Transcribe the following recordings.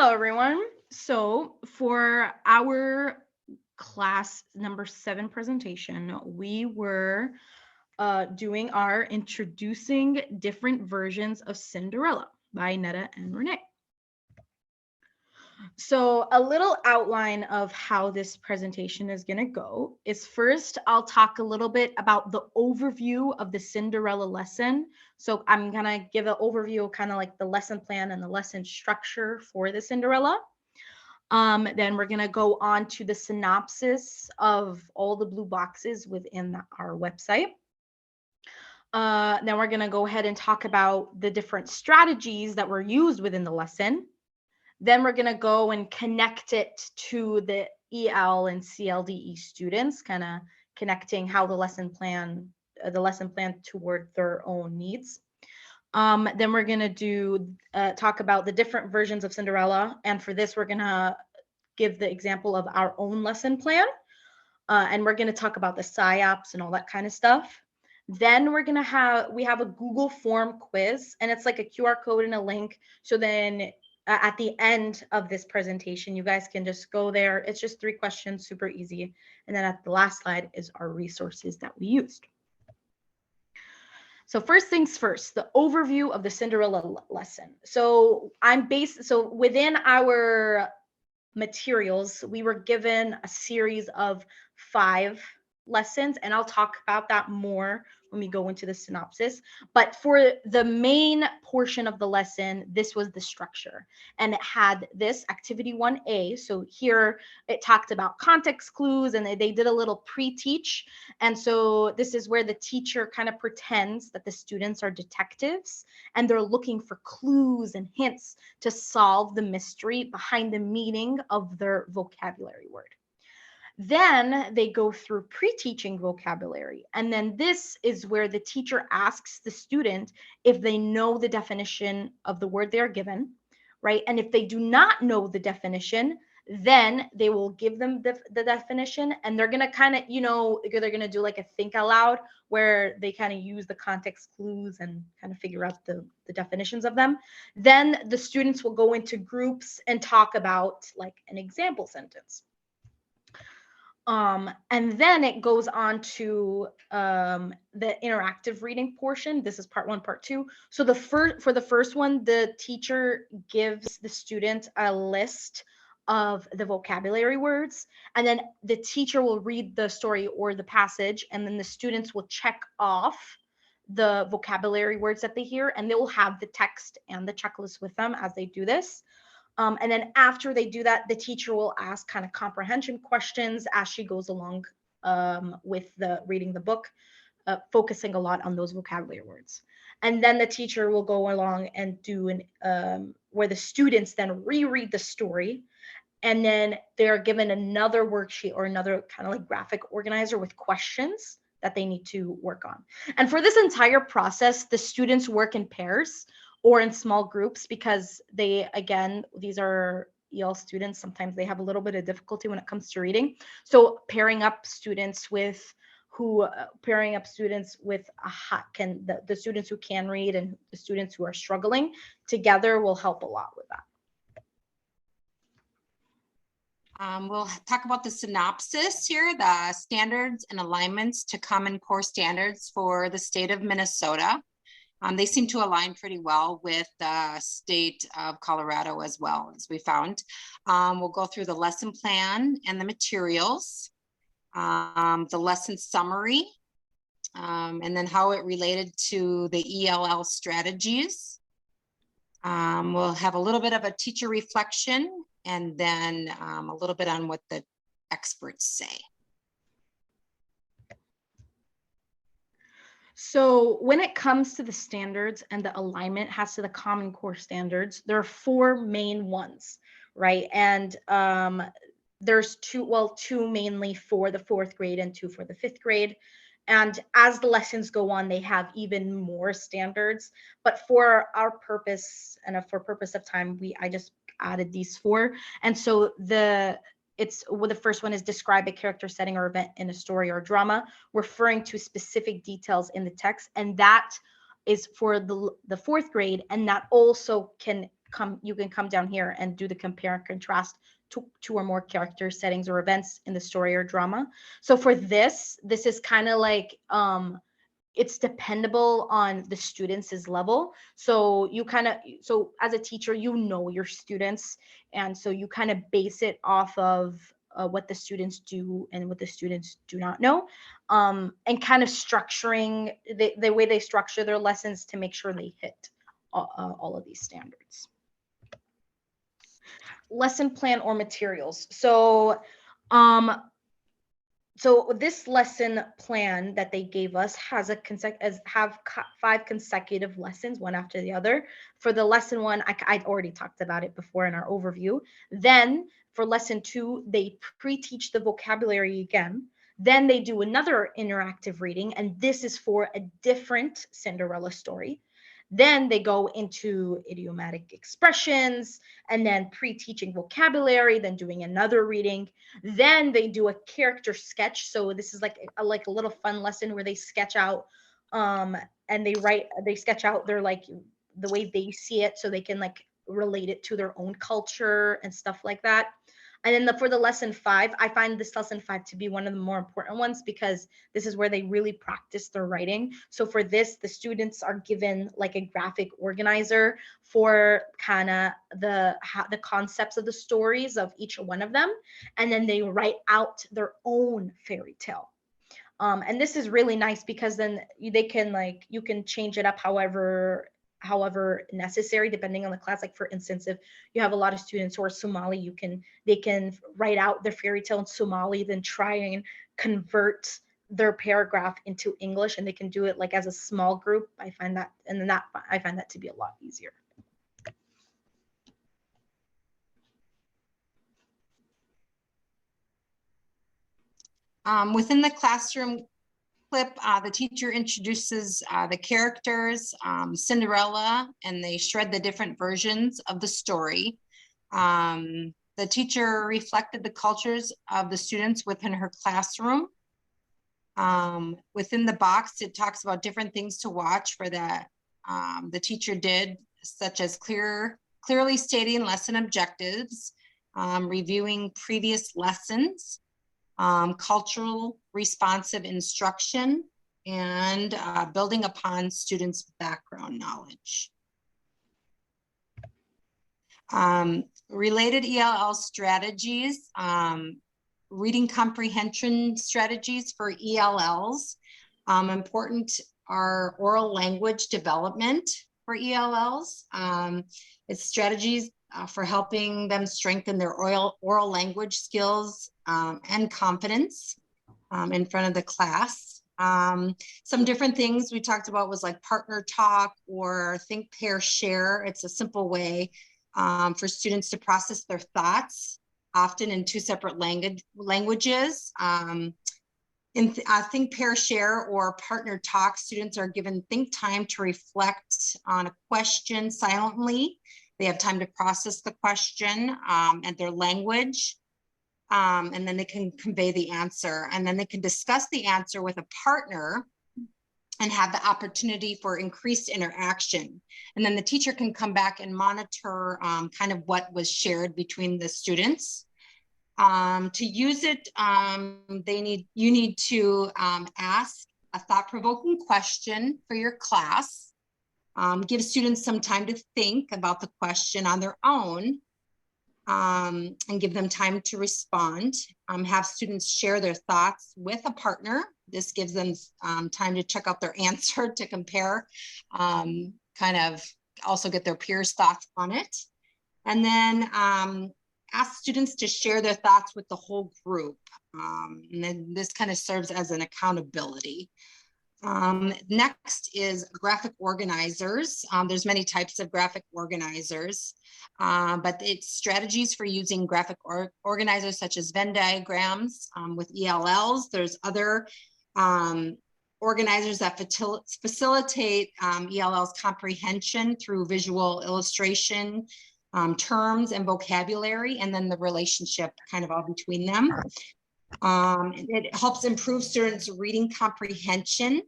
Hello, everyone. So for our class number 7 presentation, we were doing our introducing different versions of Cinderella by Netta and Renee. So a little outline of how this presentation is going to go is first, I'll talk a little bit about the overview of the Cinderella lesson. So I'm going to give an overview of kind of like the lesson plan and the lesson structure for the Cinderella. Then we're going to go on to the synopsis of all the blue boxes within our website. Then we're going to go ahead and talk about the different strategies that were used within the lesson. Then we're going to go and connect it to the EL and CLDE students, kind of connecting how the lesson plan toward their own needs. Then we're going to talk about the different versions of Cinderella. And for this, we're going to give the example of our own lesson plan. And we're going to talk about the PSYOPs and all that kind of stuff. Then we have a Google form quiz, and it's like a QR code and a link. So then at the end of this presentation, you guys can just go there. It's just 3 questions, super easy. And then at the last slide is our resources that we used. So first things first, the overview of the Cinderella lesson. So within our materials, we were given a series of 5 lessons, and I'll talk about that more when we go into the synopsis. But for the main portion of the lesson, this was the structure, and it had this activity 1A. So here it talked about context clues, and they did a little pre-teach. And so this is where the teacher kind of pretends that the students are detectives, and they're looking for clues and hints to solve the mystery behind the meaning of their vocabulary word. Then they go through pre-teaching vocabulary. And then this is where the teacher asks the student if they know the definition of the word they are given, right? And if they do not know the definition, then they will give them the definition, and they're going to kind of, they're going to do like a think aloud where they kind of use the context clues and kind of figure out the definitions of them. Then the students will go into groups and talk about like an example sentence. And then it goes on to the interactive reading portion. This is part 1, part 2. So for the first one, the teacher gives the student a list of the vocabulary words, and then the teacher will read the story or the passage, and then the students will check off the vocabulary words that they hear, and they will have the text and the checklist with them as they do this. And then after they do that, the teacher will ask kind of comprehension questions as she goes along with the reading the book, focusing a lot on those vocabulary words. And then the teacher will go along and do where the students then reread the story. And then they're given another worksheet or another kind of like graphic organizer with questions that they need to work on. And for this entire process, the students work in pairs or in small groups because these are EL students. Sometimes they have a little bit of difficulty when it comes to reading. So pairing up students with the students who can read and the students who are struggling together will help a lot with that. We'll talk about the synopsis here, the standards and alignments to Common Core standards for the state of Minnesota. They seem to align pretty well with the state of Colorado as well, as we found. We'll go through the lesson plan and the materials, the lesson summary, and then how it related to the ELL strategies. We'll have a little bit of a teacher reflection, and then a little bit on what the experts say. So when it comes to the standards and the alignment has to the Common Core standards, there are 4 main ones, right? And there's two mainly for the 4th grade and 2 for the 5th grade. And as the lessons go on, they have even more standards. But for our purpose and for purpose of time, I just added these 4. And so the first one is describe a character, setting, or event in a story or drama, referring to specific details in the text. And that is for the 4th grade. And that also can you can come down here and do the compare and contrast to two or more characters, settings, or events in the story or drama. So for this is kind of like it's dependable on the students' level. So you kind of, so as a teacher, you know your students, and so you kind of base it off of what the students do and what the students do not know, and kind of structuring the way they structure their lessons to make sure they hit all of these standards. Lesson plan or materials. So this lesson plan that they gave us has a 5 consecutive lessons, one after the other. For the lesson 1, I already talked about it before in our overview. Then for lesson 2, they pre-teach the vocabulary again. Then they do another interactive reading, and this is for a different Cinderella story. Then they go into idiomatic expressions, and then pre-teaching vocabulary, then doing another reading. Then they do a character sketch. So this is like a little fun lesson where they sketch out and they sketch out their like the way they see it, so they can like relate it to their own culture and stuff like that. And then for the lesson 5, I find this lesson 5 to be one of the more important ones, because this is where they really practice their writing. So for this, the students are given like a graphic organizer for kind of the concepts of the stories of each one of them, and then they write out their own fairy tale. And this is really nice because then they can like, you can change it up however necessary depending on the class. Like for instance, if you have a lot of students who are Somali, they can write out their fairy tale in Somali, then try and convert their paragraph into English, and they can do it like as a small group. I find that to be a lot easier. Within the classroom clip, the teacher introduces the characters, Cinderella, and they shred the different versions of the story. The teacher reflected the cultures of the students within her classroom. Within the box, it talks about different things to watch for that the teacher did, such as clearly stating lesson objectives, reviewing previous lessons, cultural responsive instruction, and building upon students' background knowledge. Related ELL strategies, reading comprehension strategies for ELLs. Important are oral language development for ELLs. It's strategies for helping them strengthen their oral language skills and confidence in front of the class. Some different things we talked about was like partner talk or think, pair, share. It's a simple way for students to process their thoughts, often in 2 separate languages. In think, pair, share, or partner talk, students are given think time to reflect on a question silently. They have time to process the question and their language, and then they can convey the answer. And then they can discuss the answer with a partner and have the opportunity for increased interaction. And then the teacher can come back and monitor kind of what was shared between the students. To use it, you need to ask a thought-provoking question for your class. Give students some time to think about the question on their own, and give them time to respond. Have students share their thoughts with a partner. This gives them time to check out their answer, to compare, kind of also get their peers' thoughts on it. And then ask students to share their thoughts with the whole group. And then this kind of serves as an accountability. Next is graphic organizers. There's many types of graphic organizers, but it's strategies for using graphic organizers such as Venn diagrams with ELLs. There's other organizers that facilitate ELL's comprehension through visual illustration, terms and vocabulary, and then the relationship kind of all between them. It helps improve students' reading comprehension,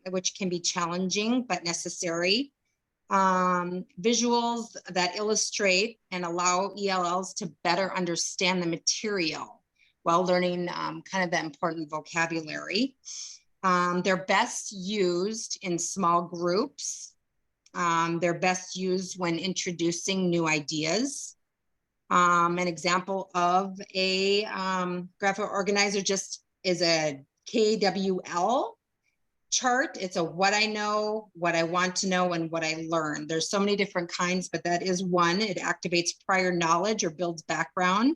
which can be challenging but necessary. visuals that illustrate and allow ELLs to better understand the material while learning kind of the important vocabulary. They're best used in small groups. They're best used when introducing new ideas. An example of a graphic organizer just is a KWL chart. It's a what I know, what I want to know, and what I learn. There's so many different kinds, but that is one. It activates prior knowledge or builds background.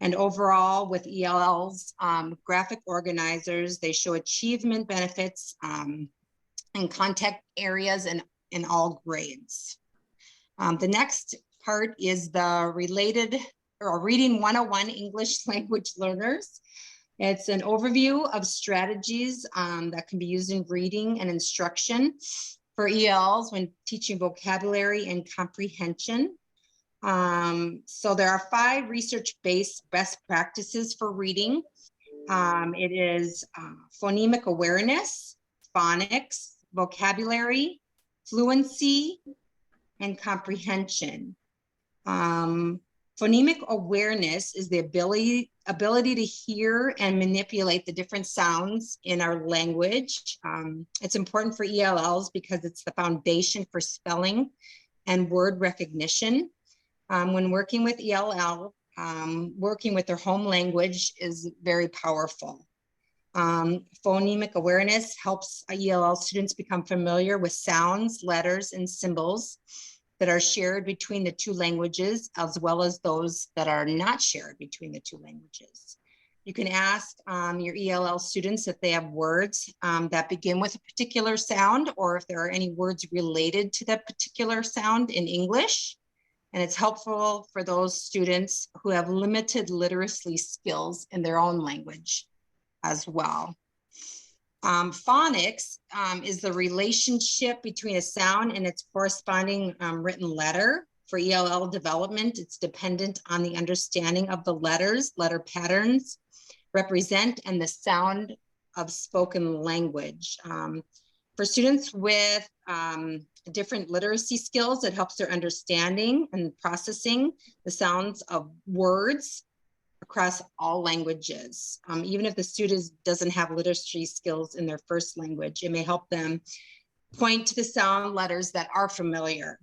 And overall, with ELLs, graphic organizers, they show achievement benefits in contact areas and in all grades. The next part is the related or reading 101 English language learners. It's an overview of strategies that can be used in reading and instruction for ELs when teaching vocabulary and comprehension. So there are 5 research-based best practices for reading. It is phonemic awareness, phonics, vocabulary, fluency, and comprehension. Phonemic awareness is the ability to hear and manipulate the different sounds in our language. It's important for ELLs because it's the foundation for spelling and word recognition. When working with ELL, working with their home language is very powerful. Phonemic awareness helps ELL students become familiar with sounds, letters, and symbols that are shared between the 2 languages, as well as those that are not shared between the 2 languages. You can ask your ELL students if they have words that begin with a particular sound, or if there are any words related to that particular sound in English. And it's helpful for those students who have limited literacy skills in their own language as well. Phonics is the relationship between a sound and its corresponding written letter. For ELL development, it's dependent on the understanding of the letters, letter patterns represent, and the sound of spoken language. For students with different literacy skills, it helps their understanding and processing the sounds of words across all languages. Even if the student doesn't have literacy skills in their first language, it may help them point to the sound letters that are familiar.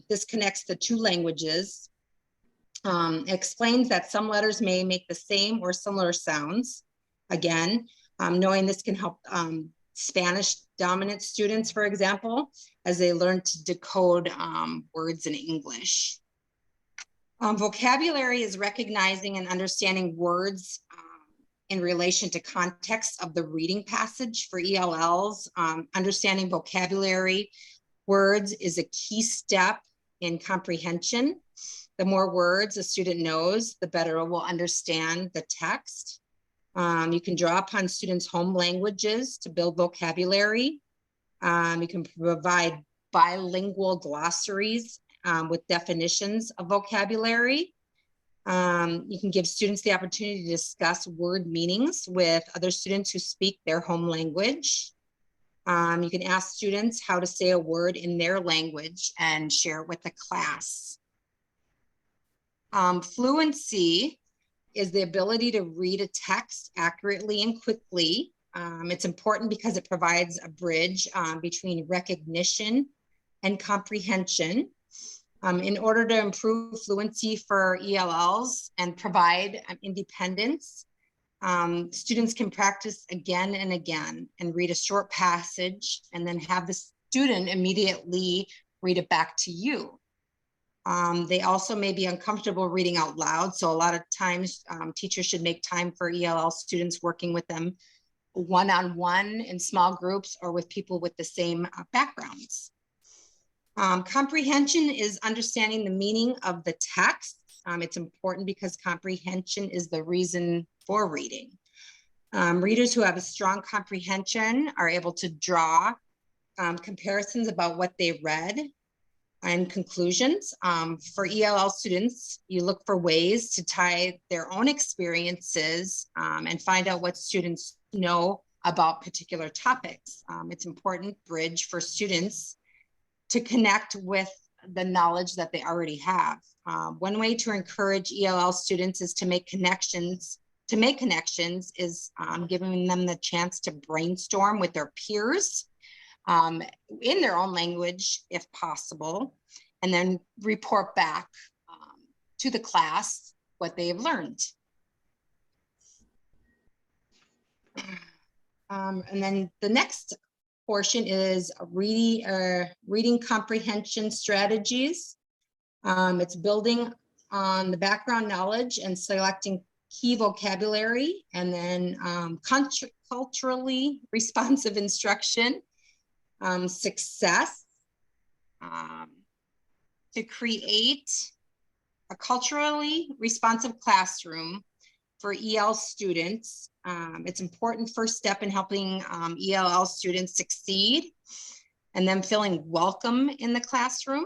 This connects the 2 languages. Explains that some letters may make the same or similar sounds. Again, knowing this can help Spanish dominant students, for example, as they learn to decode words in English. Vocabulary is recognizing and understanding words in relation to context of the reading passage. For ELLs. Understanding vocabulary words is a key step in comprehension. The more words a student knows, the better it will understand the text. You can draw upon students' home languages to build vocabulary. You can provide bilingual glossaries with definitions of vocabulary. You can give students the opportunity to discuss word meanings with other students who speak their home language. You can ask students how to say a word in their language and share it with the class. Fluency is the ability to read a text accurately and quickly. It's important because it provides a bridge between recognition and comprehension. In order to improve fluency for ELLs and provide independence, students can practice again and again and read a short passage and then have the student immediately read it back to you. They also may be uncomfortable reading out loud. So a lot of times teachers should make time for ELL students working with them one-on-one in small groups or with people with the same backgrounds. Comprehension is understanding the meaning of the text. It's important because comprehension is the reason for reading. Readers who have a strong comprehension are able to draw comparisons about what they read and conclusions. For ELL students, you look for ways to tie their own experiences and find out what students know about particular topics. It's an important bridge for students to connect with the knowledge that they already have. One way to encourage ELL students is to make connections. To make connections is giving them the chance to brainstorm with their peers in their own language, if possible, and then report back to the class what they have learned. And then the next portion is reading comprehension strategies. It's building on the background knowledge and selecting key vocabulary, and then culturally responsive instruction, success, to create a culturally responsive classroom for EL students. It's an important first step in helping ELL students succeed and them feeling welcome in the classroom.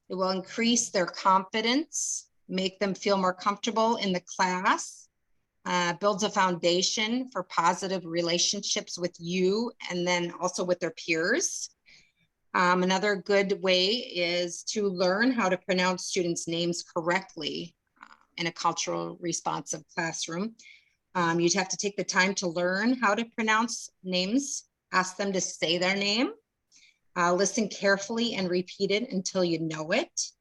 It will increase their confidence, make them feel more comfortable in the class, builds a foundation for positive relationships with you and then also with their peers. Another good way is to learn how to pronounce students' names correctly in a cultural responsive classroom. You'd have to take the time to learn how to pronounce names, ask them to say their name, listen carefully and repeat it until you know it.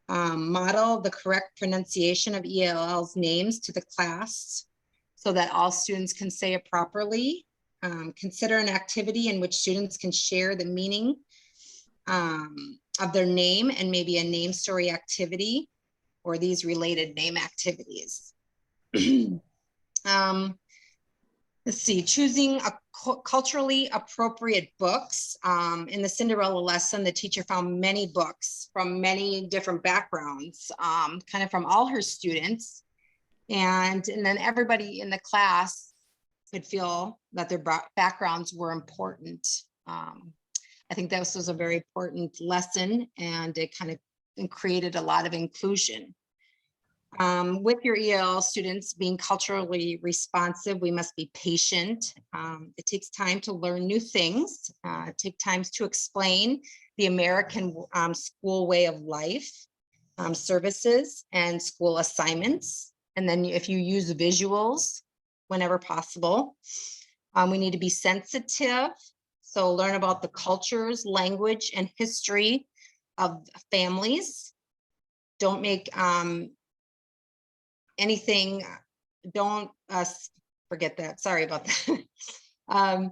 Model the correct pronunciation of ELL's names to the class so that all students can say it properly. Consider an activity in which students can share the meaning of their name and maybe a name story activity or these related name activities. Let's see, choosing a culturally appropriate books. In the Cinderella lesson, the teacher found many books from many different backgrounds, kind of from all her students. And then everybody in the class could feel that their backgrounds were important. I think this was a very important lesson, and it kind of created a lot of inclusion. With your EL students being culturally responsive, we must be patient. It takes time to learn new things. Take time to explain the American school way of life, services, and school assignments. And then if you use visuals whenever possible, we need to be sensitive. So learn about the cultures, language, and history of families. Don't make anything, don't forget that. Sorry about that.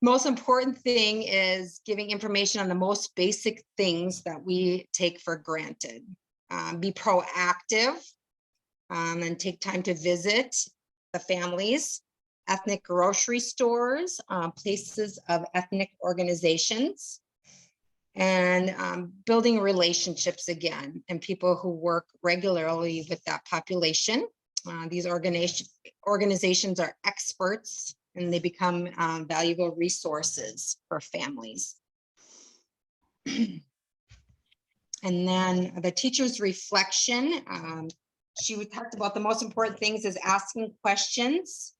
Most important thing is giving information on the most basic things that we take for granted. Be proactive and take time to visit the families, ethnic grocery stores, places of ethnic organizations, and building relationships again, and people who work regularly with that population. These organizations are experts, and they become valuable resources for families. And then the teacher's reflection. She talked about the most important things is asking questions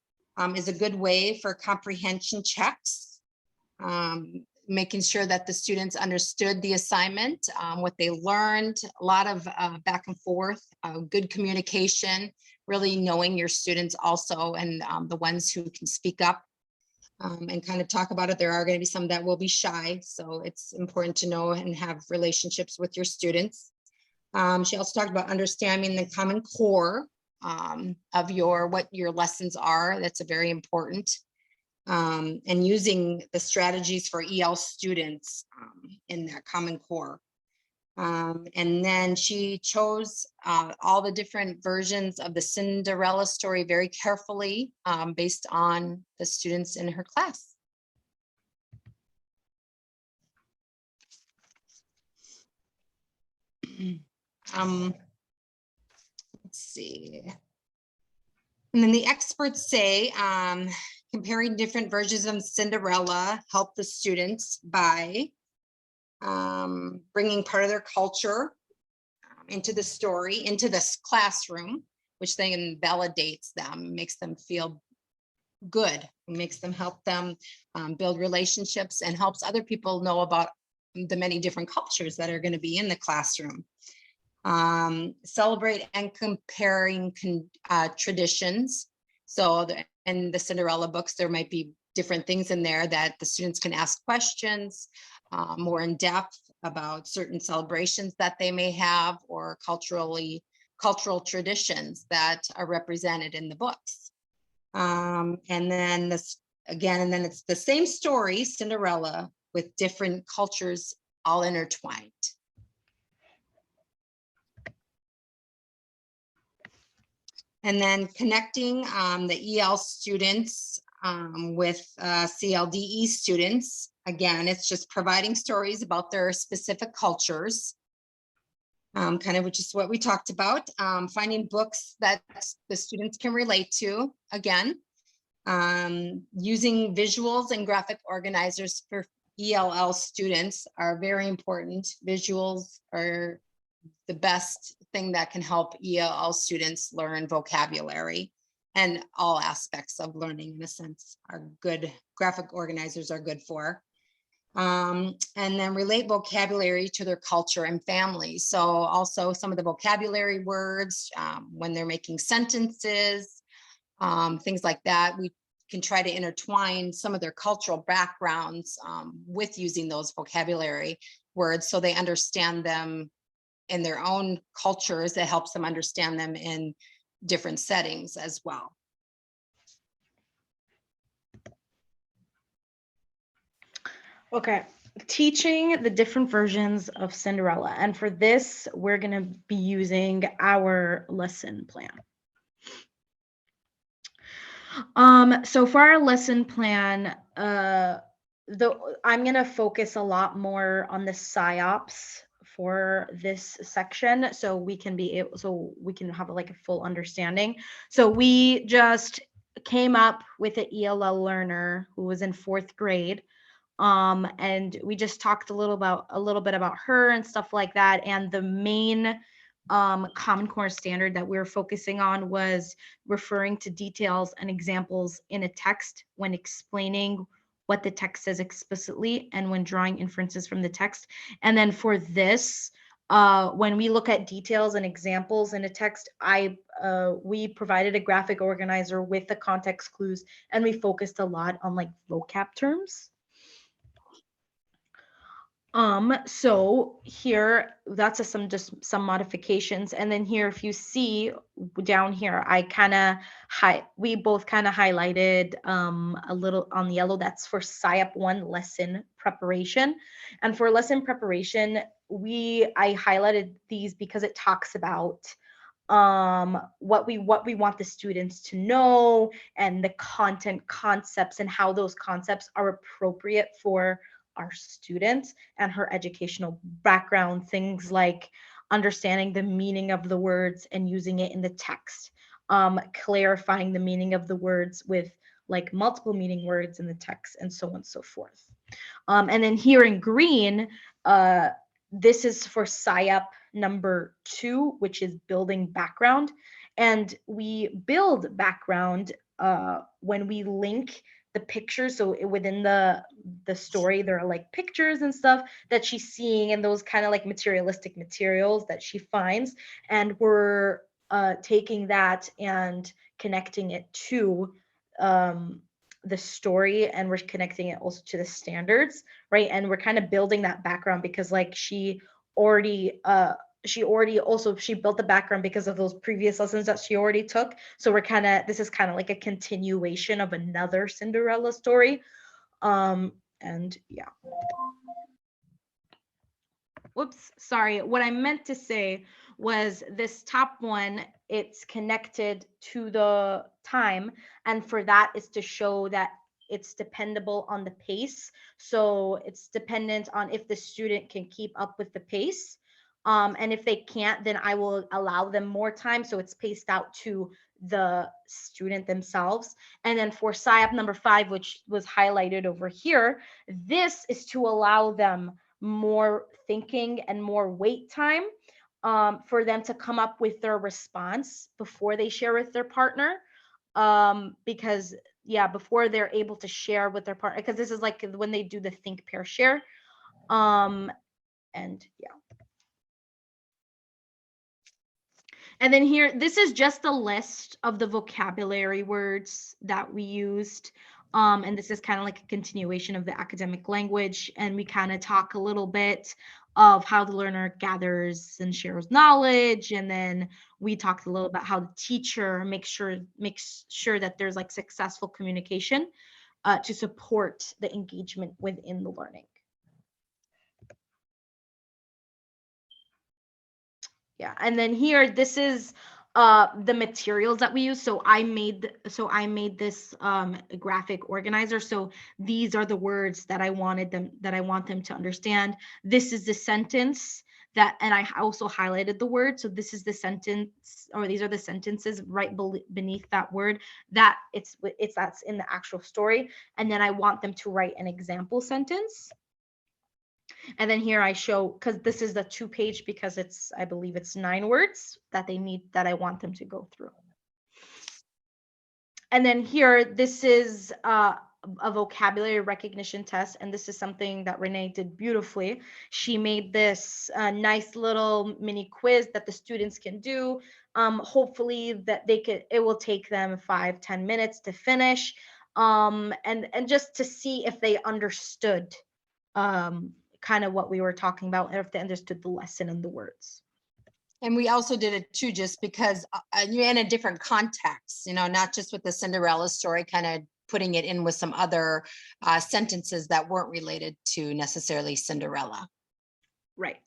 is a good way for comprehension checks. Making sure that the students understood the assignment, what they learned, a lot of back and forth, good communication, really knowing your students also, and the ones who can speak up and kind of talk about it. There are going to be some that will be shy, so it's important to know and have relationships with your students. She also talked about understanding the common core of what your lessons are. That's a very important. And using the strategies for EL students in that common core. And then she chose all the different versions of the Cinderella story very carefully based on the students in her class. Let's see. And then the experts say, comparing different versions of Cinderella help the students by bringing part of their culture into the story, into this classroom, which then validates them, makes them feel good, makes them help them build relationships, and helps other people know about the many different cultures that are going to be in the classroom. Celebrate and comparing traditions. So in the Cinderella books, there might be different things in there that the students can ask questions more in depth about certain celebrations that they may have, or cultural traditions that are represented in the books. And then it's the same story, Cinderella, with different cultures all intertwined. And then connecting the EL students with CLDE students. Again, it's just providing stories about their specific cultures, kind of which is what we talked about. Finding books that the students can relate to. Again, using visuals and graphic organizers for ELL students are very important. Visuals are the best thing that can help ELL students learn vocabulary, and all aspects of learning in a sense are good. Graphic organizers are good for. And then relate vocabulary to their culture and family. So also some of the vocabulary words when they're making sentences, things like that. We can try to intertwine some of their cultural backgrounds with using those vocabulary words so they understand them in their own cultures. That helps them understand them in different settings as well. Okay, teaching the different versions of Cinderella. And for this, we're going to be using our lesson plan. So for our lesson plan, I'm going to focus a lot more on the PSYOPs for this section, so we can have like a full understanding. So we just came up with an ELL learner who was in 4th grade. And we just talked a little bit about her and stuff like that. And the main Common Core standard that we're focusing on was referring to details and examples in a text when explaining what the text says explicitly and when drawing inferences from the text. And then for this, when we look at details and examples in a text, we provided a graphic organizer with the context clues, and we focused a lot on like vocab terms. So here, that's some modifications. And then here, if you see down here, we both kind of highlighted a little on yellow. That's for SIOP 1 lesson preparation. And for lesson preparation, I highlighted these because it talks about what we want the students to know, and the concepts and how those concepts are appropriate for our student and her educational background. Things like understanding the meaning of the words and using it in the text, clarifying the meaning of the words with like multiple meaning words in the text, and so on and so forth. And then here in green, this is for SIOP number 2, which is building background. And we build background when we link the pictures. So within the story, there are like pictures and stuff that she's seeing, and those kind of like materialistic materials that she finds, and we're taking that and connecting it to the story, and we're connecting it also to the standards, right? And we're kind of building that background because like she built the background because of those previous lessons that she already took. So this is kind of like a continuation of another Cinderella story. And yeah. Whoops, sorry. What I meant to say was this top one, it's connected to the time. And for that is to show that it's dependable on the pace. So it's dependent on if the student can keep up with the pace. And if they can't, then I will allow them more time. So it's paced out to the student themselves. And then for SIOP number 5, which was highlighted over here, this is to allow them more thinking and more wait time for them to come up with their response before they share with their partner. Because before they're able to share with their partner, because this is like when they do the think, pair, share. And yeah. And then here, this is just a list of the vocabulary words that we used. And this is kind of like a continuation of the academic language. And we kind of talk a little bit of how the learner gathers and shares knowledge. And then we talked a little about how the teacher makes sure that there's like successful communication to support the engagement within the learning. Yeah, and then here, this is the materials that we use. So I made this graphic organizer. So these are the words that I want them to understand. This is the sentence and I also highlighted the word. So this is the sentence, or these are the sentences right beneath that word that that's in the actual story. And then I want them to write an example sentence. And then here I show, because this is the 2-page, because I believe it's 9 words that I want them to go through. And then here, this is a vocabulary recognition test. And this is something that Renee did beautifully. She made this nice little mini quiz that the students can do. Hopefully that it will take them 5-10 minutes to finish. And just to see if they understood kind of what we were talking about, and if they understood the lesson and the words. And we also did it too, just because you're in a different context, not just with the Cinderella story, kind of putting it in with some other sentences that weren't related to necessarily Cinderella. Right.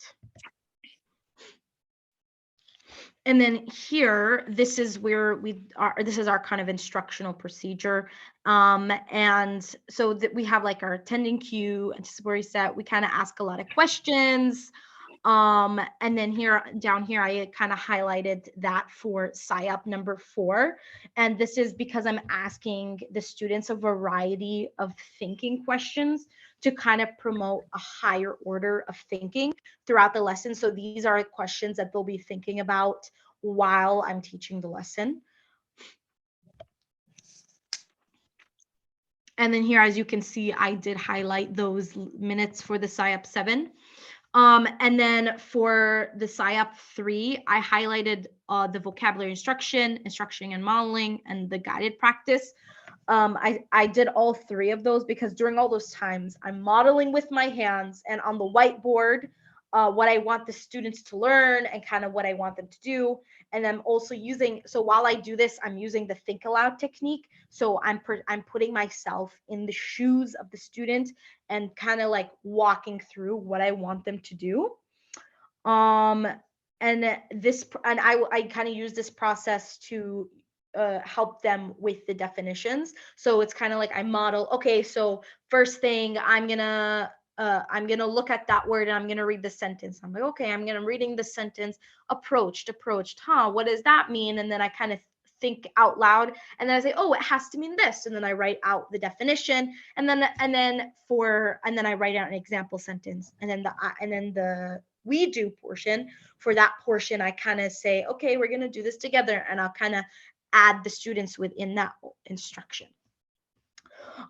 And then here, this is where this is our kind of instructional procedure. And so that we have like our attending cue, anticipatory set. We kind of ask a lot of questions. And then down here, I kind of highlighted that for SIOP number 4. And this is because I'm asking the students a variety of thinking questions to kind of promote a higher order of thinking throughout the lesson. So these are questions that they'll be thinking about while I'm teaching the lesson. And then here, as you can see, I did highlight those minutes for the SIOP 7. And then for the SIOP 3, I highlighted the vocabulary instruction and modeling, and the guided practice. I did all 3 of those because during all those times, I'm modeling with my hands and on the whiteboard what I want the students to learn and kind of what I want them to do. And I'm also so while I do this, I'm using the think aloud technique. So I'm putting myself in the shoes of the student and kind of like walking through what I want them to do. And I kind of use this process to help them with the definitions. So it's kind of like I model, okay, so first thing I'm gonna look at that word and I'm gonna read the sentence. I'm like, okay, I'm gonna reading the sentence, approached, what does that mean? And then I kind of think out loud, and then I say, oh, it has to mean this, and then I write out the definition, and then I write out an example sentence, and then the we do portion. For that portion, I kind of say, okay, we're gonna do this together, and I'll kind of add the students within that instruction.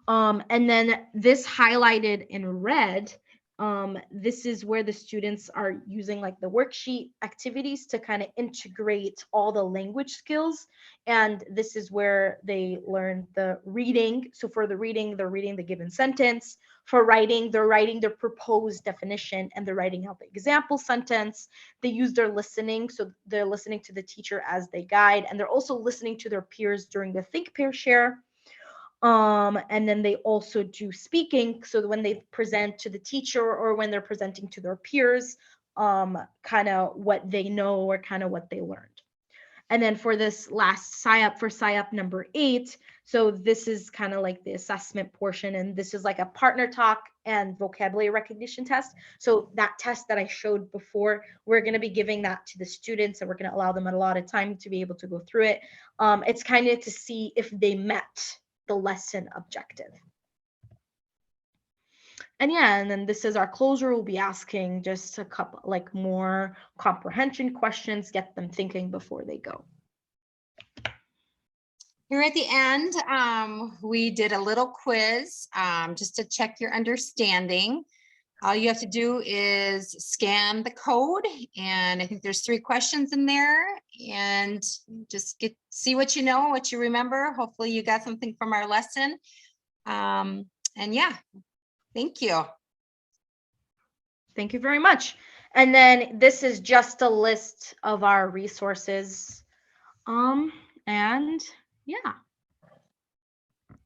And then this highlighted in red, this is where the students are using like the worksheet activities to kind of integrate all the language skills. And this is where they learn the reading. So for the reading, they're reading the given sentence. For writing, they're writing their proposed definition and they're writing out the example sentence. They use their listening. So they're listening to the teacher as they guide, and they're also listening to their peers during the think, pair, share. And then they also do speaking. So when they present to the teacher or when they're presenting to their peers, kind of what they know or kind of what they learned. And then for this last SIOP, for SIOP number 8, so this is kind of like the assessment portion, and this is like a partner talk and vocabulary recognition test. So that test that I showed before, we're going to be giving that to the students, and we're going to allow them a lot of time to be able to go through it. It's kind of to see if they met the lesson objective. And yeah, and then this is our closure. We'll be asking just a couple like more comprehension questions, get them thinking before they go. Here at the end, we did a little quiz just to check your understanding. All you have to do is scan the code, and I think there's 3 questions in there, and just see what you know, what you remember. Hopefully you got something from our lesson. And yeah, thank you. Thank you very much. And then this is just a list of our resources. And yeah.